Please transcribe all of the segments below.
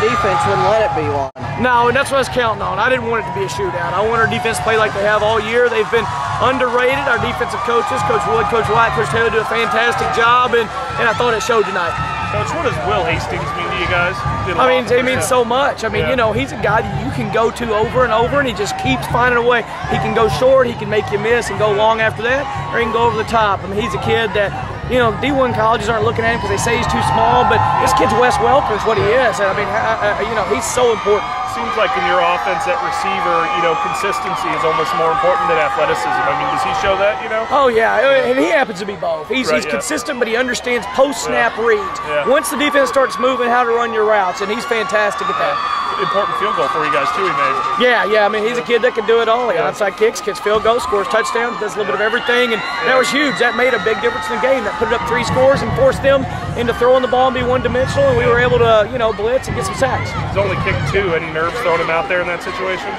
defense wouldn't let it be one. No, and that's what I was counting on. I didn't want it to be a shootout. I want our defense to play like they have all year. They've been underrated. Our defensive coaches, Coach Wood, Coach White, Coach Taylor, do a fantastic job, and I thought it showed tonight. Coach, what does Will Hastings mean to you guys? I mean, it means so much. I mean, you know, he's a guy that you can go to over and over, and he just keeps finding a way. He can go short, he can make you miss and go long after that, or he can go over the top. I mean, he's a kid that, you know, D1 colleges aren't looking at him because they say he's too small, but this kid's Wes Welker is what he is. And I mean, you know, he's so important. Seems like in your offense at receiver, you know, consistency is almost more important than athleticism. I mean, does he show that, you know? Oh, yeah, and he happens to be both. He's consistent, but he understands post-snap reads. Once the defense starts moving, how to run your routes, and he's fantastic at that. Important field goal for you guys, too, he made. Yeah, I mean, he's a kid that can do it all. Onside kicks, kicks field goals, scores touchdowns, does a little bit of everything, and that was huge. That made a big difference in the game. That put it up 3 scores and forced them into throwing the ball and be one-dimensional, and we were able to, you know, blitz and get some sacks. He's only kicked 2. Any nerves throwing him out there in that situation?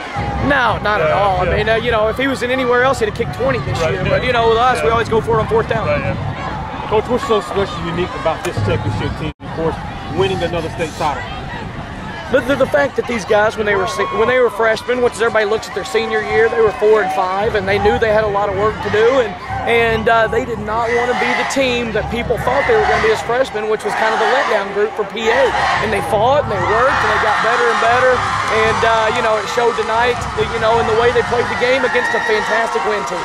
No, not at all. I mean, you know, if he was in anywhere else, he'd have kicked 20 this year. But, you know, with us, we always go for it on 4th down. Coach, what's so special, unique about this championship team? Of course, winning another state title. The fact that these guys, when they were freshmen, which is everybody looks at their senior year, they were 4 and 5, and they knew they had a lot of work to do, and they did not want to be the team that people thought they were going to be as freshmen, which was kind of the letdown group for PA. And they fought, and they worked, and they got better and better, and you know, it showed tonight, you know, in the way they played the game against a fantastic Wynne team.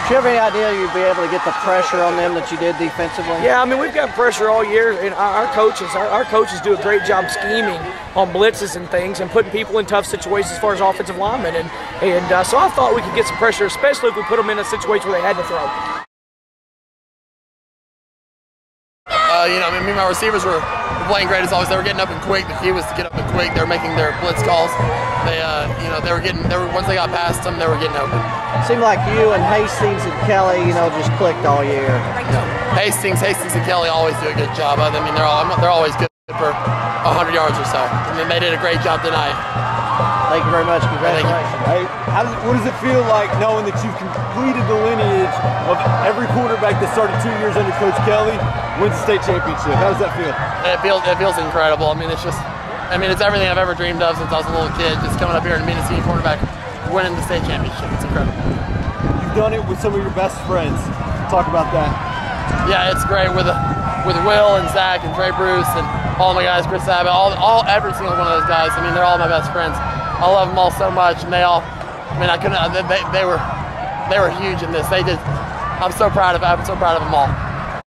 Do you have any idea you'd be able to get the pressure on them that you did defensively? Yeah, I mean, we've got pressure all year, and our coaches do a great job scheming on blitzes and things and putting people in tough situations as far as offensive linemen, and so I thought we could get some pressure, especially if we put them in a situation where they had to throw. You know, I mean, my receivers were playing great as always. They were getting up and quick. The key was to get up and quick. They were making their blitz calls. They, you know, once they got past them, they were getting open. It seemed like you and Hastings and Kelley, you know, just clicked all year. Yeah. Hastings and Kelley always do a good job. I mean, they're always good for 100 yards or so. I mean, they did a great job tonight. Thank you very much. Congratulations. Hey, what does it feel like knowing that you've completed the lineage of every quarterback that started 2 years under Coach Kelley wins the state championship? How does that feel? It feels incredible. I mean, it's everything I've ever dreamed of since I was a little kid. Just coming up here and being a senior quarterback, winning the state championship. It's incredible. You've done it with some of your best friends. Talk about that. Yeah, it's great with Will and Zach and Trey Bruce and all my guys, Chris Abbott, every single one of those guys. I mean, they're all my best friends. I love them all so much, and they all. I mean, I couldn't. They were huge in this. I'm so proud of them all.